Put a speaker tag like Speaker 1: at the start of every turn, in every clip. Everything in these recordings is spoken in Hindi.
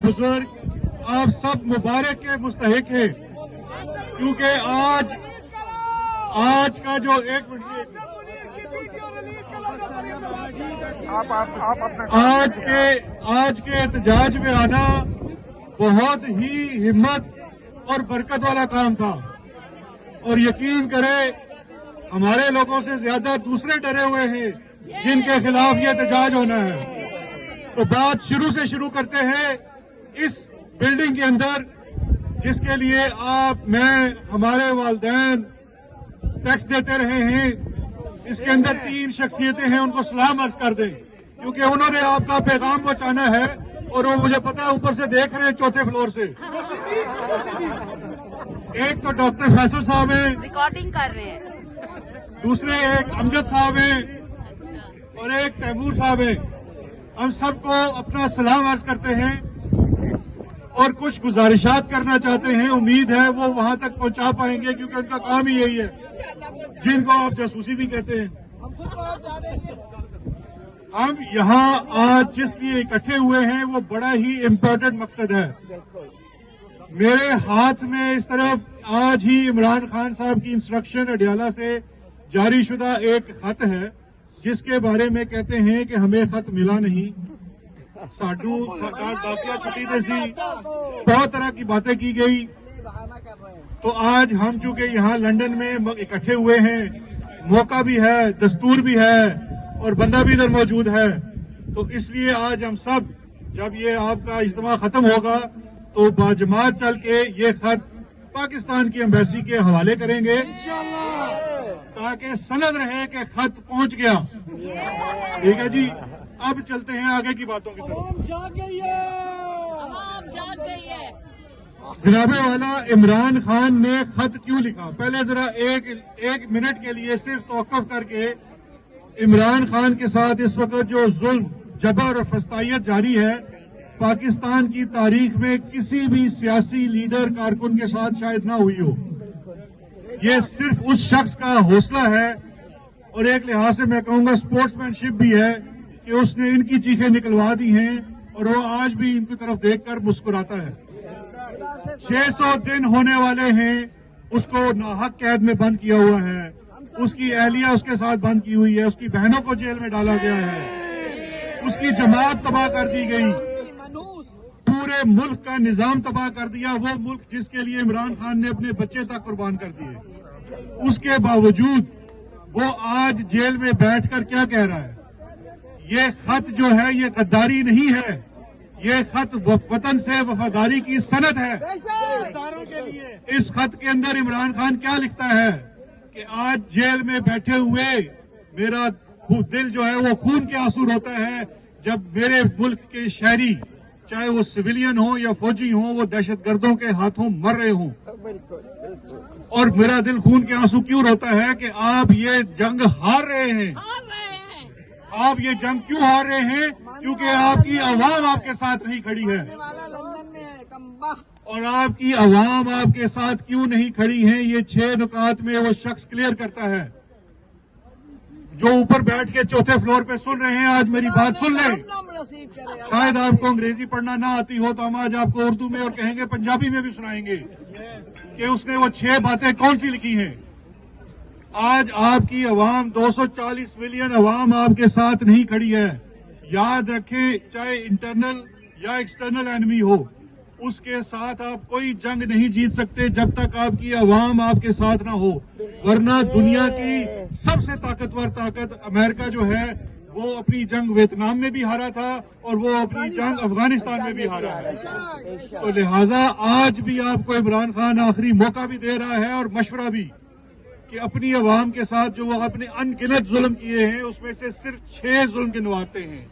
Speaker 1: बुजुर्ग आप सब मुबारक के मुस्तहिक हैं, क्योंकि आज का जो एक मिनट आज के एहतजाज में आना बहुत ही हिम्मत और बरकत वाला काम था। और यकीन करें हमारे लोगों से ज्यादा दूसरे डरे हुए हैं जिनके खिलाफ ये एहतजाज होना है। तो बात शुरू से शुरू करते हैं। इस बिल्डिंग के अंदर जिसके लिए मैं हमारे वालिदैन टैक्स देते रहे हैं, इसके अंदर 3 शख्सियतें हैं, उनको सलाम अर्ज कर दें, क्योंकि उन्होंने आपका पैगाम पहुंचाना है और वो मुझे पता है ऊपर से देख रहे हैं 4थे फ्लोर से। एक तो डॉक्टर फैसल साहब हैं,
Speaker 2: रिकॉर्डिंग कर रहे हैं,
Speaker 1: दूसरे एक अमजद साहब हैं और एक तैमूर साहब हैं। हम सबको अपना सलाम अर्ज करते हैं और कुछ गुजारिशात करना चाहते हैं। उम्मीद है वो वहां तक पहुंचा पाएंगे, क्योंकि उनका काम ही यही है, जिनको आप जासूसी भी कहते हैं। हम यहाँ आज जिस लिए इकट्ठे हुए हैं वो बड़ा ही इम्पोर्टेंट मकसद है। मेरे हाथ में इस तरफ आज ही इमरान खान साहब की इंस्ट्रक्शन अडियाला से जारी शुदा एक खत है, जिसके बारे में कहते हैं कि हमें खत मिला नहीं, साडू दासिया छुट्टी देसी, बहुत तरह की बातें की गई। तो आज हम चूंकि यहाँ लंदन में इकट्ठे हुए हैं, मौका भी है, दस्तूर भी है और बंदा भी इधर मौजूद है, तो इसलिए आज हम सब जब ये आपका इज्तिमा खत्म होगा तो बाजमात चल के ये खत पाकिस्तान की एम्बेसी के हवाले करेंगे, ताकि सनद रहे कि खत पहुंच गया। ठीक है जी, अब चलते हैं आगे की बातों की तरफ। जनाबे वाला इमरान खान ने खत क्यों लिखा, पहले जरा एक मिनट के लिए सिर्फ तौक़ुफ़ करके इमरान खान के साथ इस वक्त जो जुल्म, जबर और फस्तायत जारी है, पाकिस्तान की तारीख में किसी भी सियासी लीडर कारकुन के साथ शायद ना हुई हो। ये सिर्फ उस शख्स का हौसला है और एक लिहाज से मैं कहूंगा स्पोर्ट्समैनशिप भी है कि उसने इनकी चीखें निकलवा दी हैं और वो आज भी इनकी तरफ देखकर मुस्कुराता है। 600 दिन होने वाले हैं, उसको नाहक कैद में बंद किया हुआ है, उसकी अहलिया उसके साथ बंद की हुई है, उसकी बहनों को जेल में डाला गया है, उसकी जमात तबाह कर दी गई, पूरे मुल्क का निजाम तबाह कर दिया, वो मुल्क जिसके लिए इमरान खान ने अपने बच्चे तक कुर्बान कर दिए। उसके बावजूद वो आज जेल में बैठकर क्या कह रहा है, ये खत जो है ये गद्दारी नहीं है, ये खत वतन से वफादारी की सनद है। इस खत के अंदर इमरान खान क्या लिखता है कि आज जेल में बैठे हुए मेरा दिल जो है वो खून के आंसू रोता है जब मेरे मुल्क के शहरी, चाहे वो सिविलियन हो या फौजी हो, वो दहशतगर्दों के हाथों मर रहे हों। और मेरा दिल खून के आंसू क्यों रोता है कि आप ये जंग हार रहे हैं। आप ये जंग क्यों हार रहे हैं? क्योंकि आपकी आवाम आपके साथ नहीं खड़ी है। और आपकी आवाम आपके साथ क्यों नहीं खड़ी है, ये 6 नुकात में वो शख्स क्लियर करता है। जो ऊपर बैठ के 4थे फ्लोर पे सुन रहे हैं, आज मेरी बात सुन लें। शायद आपको अंग्रेजी पढ़ना ना आती हो तो हम आज आपको उर्दू में और कहेंगे पंजाबी में भी सुनाएंगे कि उसने वो 6 बातें कौन सी लिखी हैं। आज आपकी आवाम 240 मिलियन आवाम आपके साथ नहीं खड़ी है। याद रखें, चाहे इंटरनल या एक्सटर्नल एनिमी हो, उसके साथ आप कोई जंग नहीं जीत सकते जब तक आपकी आवाम आपके साथ ना हो। वरना दुनिया की सबसे ताकतवर ताकत अमेरिका जो है वो अपनी जंग वियतनाम में भी हारा था और वो अपनी जंग अफगानिस्तान में भी हारा है। तो लिहाजा आज भी आपको इमरान खान आखिरी मौका भी दे रहा है और मशवरा भी कि अपनी आवाम के साथ जो आपने अनगिनत जुल्म किए हैं उसमें से सिर्फ 6 जुल्म गिनवाते हैं।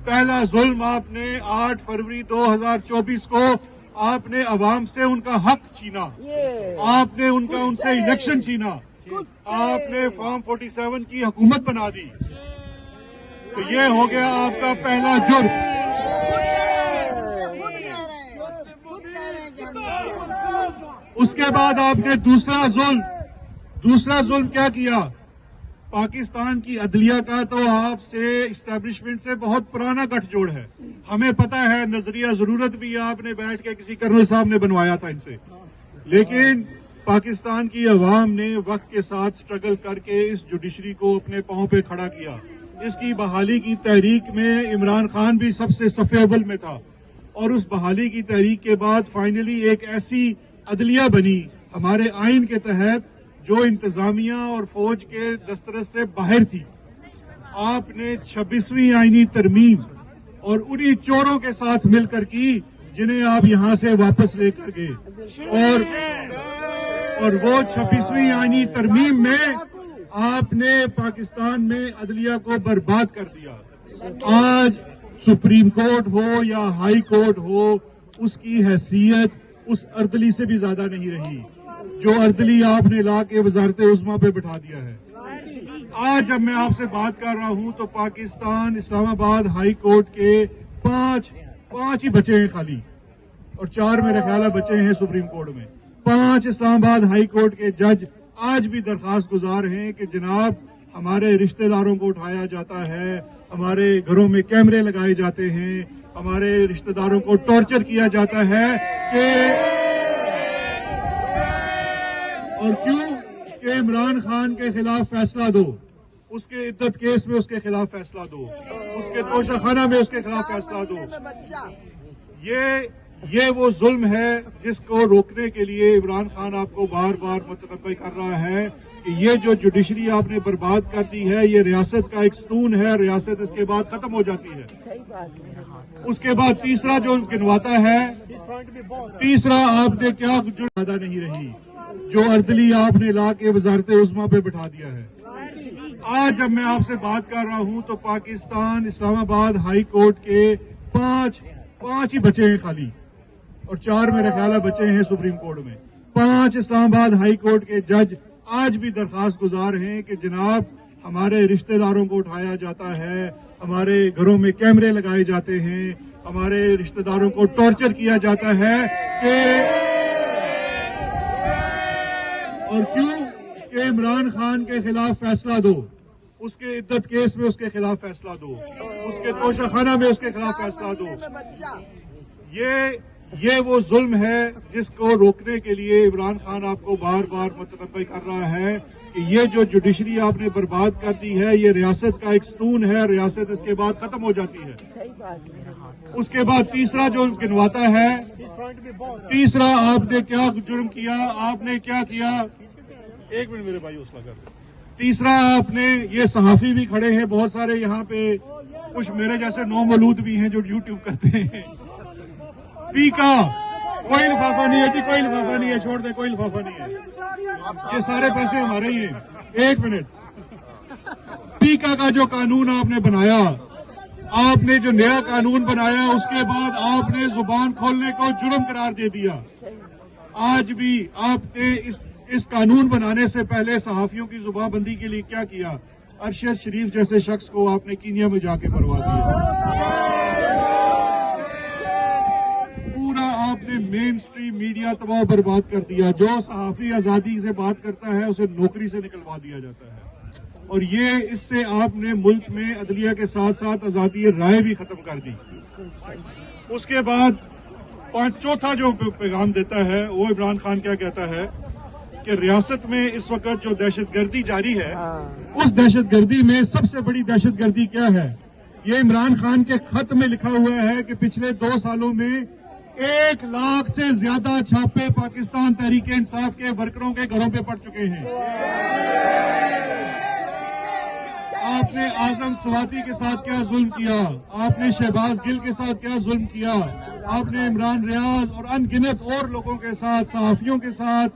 Speaker 1: पहला जुल्म आपने 8 फरवरी 2024 को आपने आवाम से उनका हक छीना, आपने उनसे इलेक्शन छीना, आपने फॉर्म 47 की हुकूमत बना दी। तो ये हो गया आपका पहला जुर्म। उसके बाद आपने दूसरा जुल्म क्या किया? पाकिस्तान की अदलिया का तो आपसे इस्टेब्लिशमेंट से बहुत पुराना गठजोड़ है। हमें पता है, नजरिया जरूरत भी आपने बैठ के किसी कर्नल साहब ने बनवाया था इनसे, लेकिन पाकिस्तान की अवाम ने वक्त के साथ स्ट्रगल करके इस जुडिशरी को अपने पांव पे खड़ा किया। इसकी बहाली की तहरीक में इमरान खान भी सबसे सफ़े अव्वल में था, और उस बहाली की तहरीक के बाद फाइनली एक ऐसी अदलिया बनी हमारे आइन के तहत जो इंतजामिया और फौज के दस्तरस से बाहर थी। आपने 26वीं आईनी तरमीम और उन्हीं चोरों के साथ मिलकर की जिन्हें आप यहां से वापस लेकर गए, और वो 26वीं आईनी तरमीम में आपने पाकिस्तान में अदलिया को बर्बाद कर दिया। आज सुप्रीम कोर्ट हो या हाई कोर्ट हो, उसकी हैसियत उस अर्दली से भी ज्यादा नहीं रही जो अर्दली आपने ला के वजारत उज़्मा पे बिठा दिया है। आज जब मैं आपसे बात कर रहा हूं तो पाकिस्तान इस्लामाबाद हाई कोर्ट के पांच ही बचे हैं खाली, और 4 मेरे ख्याल बचे हैं सुप्रीम कोर्ट में। 5 इस्लामाबाद हाई कोर्ट के जज आज भी दरखास्त गुजार हैं कि जनाब हमारे रिश्तेदारों को उठाया जाता है, हमारे घरों में कैमरे लगाए जाते हैं, हमारे रिश्तेदारों को टॉर्चर किया जाता है कि और क्यों कि इमरान खान के खिलाफ फैसला दो, उसके इद्दत केस में उसके खिलाफ फैसला दो, उसके तोशाखाना में उसके खिलाफ फैसला दो। ये वो जुल्म है जिसको रोकने के लिए इमरान खान आपको बार बार मुतनब्बे कर रहा है कि ये जो जुडिशरी आपने बर्बाद कर दी है, ये रियासत का एक स्तून है, रियासत इसके बाद खत्म हो जाती है। उसके बाद तीसरा जो गिनवाता है, तीसरा आपने क्या जो ज्यादा नहीं रही जो अर्दली आपने ला के वजारत उज़्मा पे बिठा दिया है। आज जब मैं आपसे बात कर रहा हूं तो पाकिस्तान इस्लामाबाद हाई कोर्ट के पांच ही बचे हैं खाली, और 4 मेरे ख्याल बचे हैं सुप्रीम कोर्ट में। 5 इस्लामाबाद हाई कोर्ट के जज आज भी दरखास्त गुजार हैं कि जनाब हमारे रिश्तेदारों को उठाया जाता है, हमारे घरों में कैमरे लगाए जाते हैं, हमारे रिश्तेदारों को टॉर्चर किया जाता है कि और क्यों कि इमरान खान के खिलाफ फैसला दो, उसके इद्दत केस में उसके खिलाफ फैसला दो, उसके तोशाखाना में उसके खिलाफ फैसला दो। ये वो जुल्म है जिसको रोकने के लिए इमरान खान आपको बार बार मुतनब्बे कर रहा है कि ये जो जुडिशरी आपने बर्बाद कर दी है, ये रियासत का एक स्तून है, रियासत इसके बाद खत्म हो जाती है। उसके बाद तीसरा जो गिनवाता है, तीसरा आपने क्या जुर्म किया, आपने क्या किया, एक मिनट मेरे भाई उसका कर। तीसरा आपने, ये सहाफी भी खड़े हैं बहुत सारे यहाँ पे, कुछ मेरे जैसे नौमौलूद भी हैं जो यूट्यूब करते हैं। पी का कोई लिफाफा नहीं है जी, कोई लिफाफा नहीं है, छोड़ दे, कोई लिफाफा नहीं है, ये सारे पैसे हमारे ही हैं। एक मिनट, पीका का जो कानून आपने बनाया, आपने जो नया कानून बनाया, उसके बाद आपने जुबान खोलने को जुर्म करार दे दिया। आज भी आपने इस कानून बनाने से पहले सहाफियों की जुबानबंदी के लिए क्या किया? अरशद शरीफ जैसे शख्स को आपने कीनिया में जाके मरवा दिया। पूरा आपने मेन स्ट्रीम मीडिया तबाह बर्बाद कर दिया। जो सहाफी आजादी से बात करता है उसे नौकरी से निकलवा दिया जाता है, और ये इससे आपने मुल्क में अदलिया के साथ साथ आजादी राय भी खत्म कर दी। उसके बाद चौथा जो पैगाम देता है वो इमरान खान क्या कहता है कि रियासत में इस वक्त जो दहशतगर्दी जारी है, उस दहशतगर्दी में सबसे बड़ी दहशतगर्दी क्या है? ये इमरान खान के खत में लिखा हुआ है कि पिछले 2 सालों में 1 लाख से ज्यादा छापे पाकिस्तान तहरीक इंसाफ के वर्करों के घरों पे पड़ चुके हैं। आपने आजम स्वाति के साथ क्या जुल्म किया, आपने शहबाज गिल के साथ क्या जुल्म किया, आपने इमरान रियाज और अनगिनत और लोगों के साथ, सहाफियों के साथ,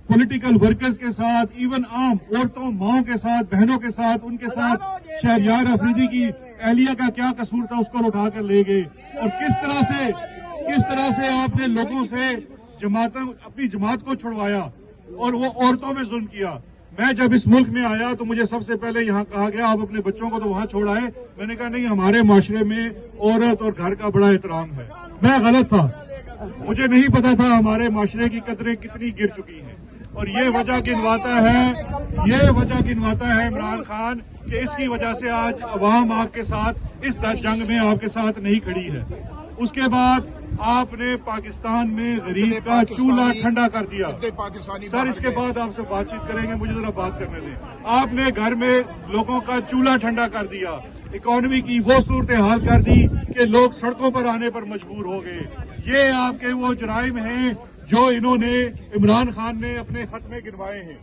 Speaker 1: पॉलिटिकल वर्कर्स के साथ, इवन आम औरतों, माओं के साथ, बहनों के साथ, उनके साथ शहरयार अफरीदी की एहलिया का क्या कसूर था उसको उठाकर ले गए। और किस तरह से आपने लोगों से अपनी जमात को छुड़वाया और वो औरतों में जुल्म किया। मैं जब इस मुल्क में आया तो मुझे सबसे पहले यहाँ कहा गया आप अपने बच्चों को तो वहाँ छोड़ आए। मैंने कहा नहीं, हमारे माशरे में औरत और घर का बड़ा एहतराम है। मैं गलत था, मुझे नहीं पता था हमारे माशरे की कदरें कितनी गिर चुकी हैं। और ये वजह गिनवाता है इमरान खान कि इसकी वजह से आज अवाम आपके साथ इस जंग में आपके साथ नहीं खड़ी है। उसके बाद आपने पाकिस्तान में गरीब का चूल्हा ठंडा कर दिया। सर, इसके बाद आपसे बातचीत करेंगे, मुझे जरा बात करने दें। आपने घर में लोगों का चूल्हा ठंडा कर दिया, इकोनॉमी की वो सूरत हाल कर दी कि लोग सड़कों पर आने पर मजबूर हो गए। ये आपके वो जुराइम हैं जो इन्होंने इमरान खान ने अपने खत में गिनवाए हैं।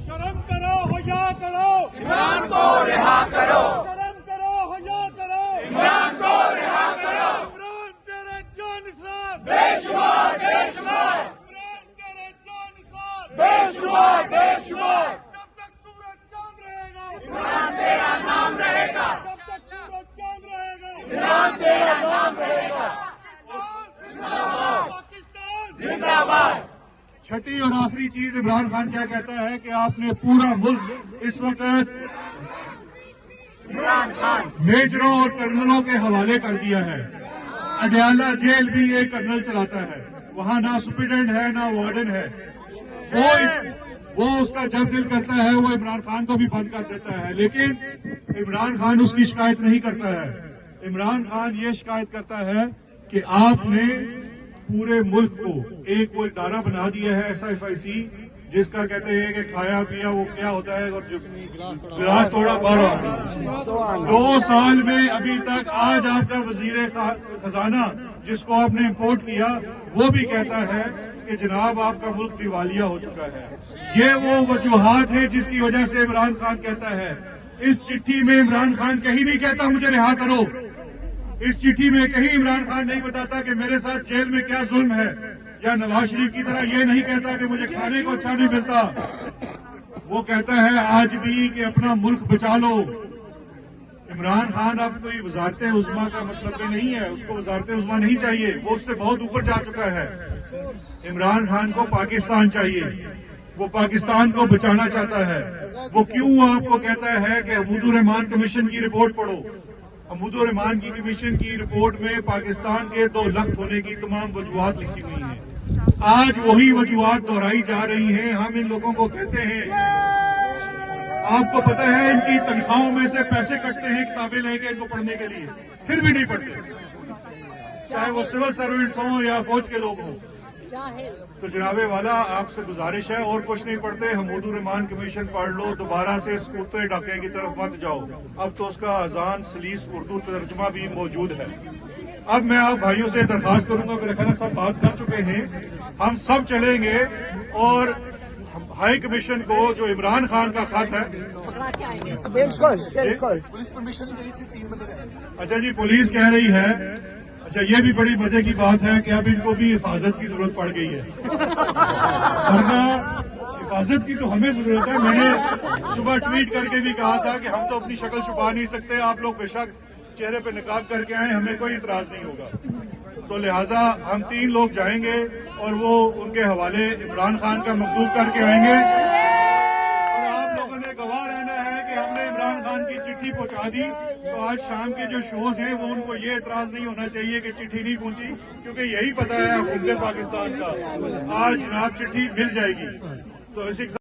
Speaker 1: शर्म करो, हया करो, इमरान को रिहा करो। शर्म करो, हया करो, इमरान को रिहा करो। इमरान तेरे जानिसार बेशुमार बेशुमार, इमरान तेरे जानिसार बेशुमार बेशुमार। जब तक सूरज चांद रहेगा इमरान तेरा नाम रहेगा। जब तक सूरज चांद रहेगा इमरान तेरा नाम रहेगा। पाकिस्तान जिंदाबाद। छठी और आखिरी चीज, इमरान खान क्या कहता है कि आपने पूरा मुल्क इस वक्त मेजरों और कर्नलों के हवाले कर दिया है। अडयाला जेल भी एक कर्नल चलाता है, वहां ना सुप्रिटेंडेंट है ना वार्डन है। वो उसका जब दिल करता है वो इमरान खान को भी बंद कर देता है, लेकिन इमरान खान उसकी शिकायत नहीं करता है। इमरान खान ये शिकायत करता है कि आपने पूरे मुल्क को एक वो इदारा बना दिया है SIFIC, जिसका कहते हैं कि खाया पिया वो क्या होता है और जो गिलास थोड़ा बाहर 2 साल में अभी तक आज आपका वजीर खजाना जिसको आपने इम्पोर्ट किया वो भी कहता है कि जनाब आपका मुल्क दिवालिया हो चुका है। ये वो वजूहात है जिसकी वजह से इमरान खान कहता है। इस चिट्ठी में इमरान खान कहीं नहीं कहता मुझे रिहा करो। इस चिट्ठी में कहीं इमरान खान नहीं बताता कि मेरे साथ जेल में क्या जुल्म है, या नवाज शरीफ की तरह ये नहीं कहता कि मुझे खाने को अच्छा नहीं मिलता। वो कहता है आज भी कि अपना मुल्क बचा लो। इमरान खान अब कोई वजारत उज़्मा का मतलब नहीं है, उसको वजारत उज़्मा नहीं चाहिए, वो उससे बहुत ऊपर जा चुका है। इमरान खान को पाकिस्तान चाहिए, वो पाकिस्तान को बचाना चाहता है। वो क्यों आपको कहता है कि हमूदुर रहमान कमीशन की रिपोर्ट पढ़ो। हमूदुर रहमान की कमीशन की रिपोर्ट में पाकिस्तान के 2 लाख होने की तमाम वजूहात लिखी हुई हैं। आज वही वजूहात दोहराई जा रही हैं। हम इन लोगों को कहते हैं, आपको पता है इनकी तनख्वाहों में से पैसे कटते हैं किताबें लेके इनको पढ़ने के लिए, फिर भी नहीं पढ़ते, चाहे वो सिविल सर्वेंट्स हों या फौज के लोग हों। तो जनाबे वाला आपसे गुजारिश है, और कुछ नहीं पढ़ते, हमूदुर रहमान कमीशन पढ़ लो, दोबारा से स्कूते डाके की तरफ मत जाओ। अब तो उसका अजान सलीस उर्दू तर्जमा भी मौजूद है। अब मैं आप भाइयों से दरखास्त करूंगा, मेरे ख्याल सब बात कर चुके हैं, हम सब चलेंगे और हाई कमीशन को जो इमरान खान का खत है,
Speaker 2: पुलिस परमिशन नहीं थी 3 बंदे।
Speaker 1: अच्छा जी, पुलिस कह रही है। अच्छा, ये भी बड़ी मजे की बात है कि अब इनको भी हिफाजत की जरूरत पड़ गई है। वरना हिफाजत की तो हमें जरूरत है। मैंने सुबह ट्वीट करके भी कहा था कि हम तो अपनी शक्ल छुपा नहीं सकते, आप लोग बेशक चेहरे पे निकाब करके आए, हमें कोई इतराज नहीं होगा। तो लिहाजा हम 3 लोग जाएंगे और वो उनके हवाले इमरान खान का मकतूब करके आएंगे, और आप लोगों ने गवाह रहना है कि हमने इमरान खान की चिट्ठी पहुंचा दी। तो आज शाम के जो शोज हैं वो उनको ये एतराज नहीं होना चाहिए कि चिट्ठी नहीं पहुंची, क्योंकि यही पता है हुकूमत पाकिस्तान का आज जनाब चिट्ठी मिल जाएगी। तो इसी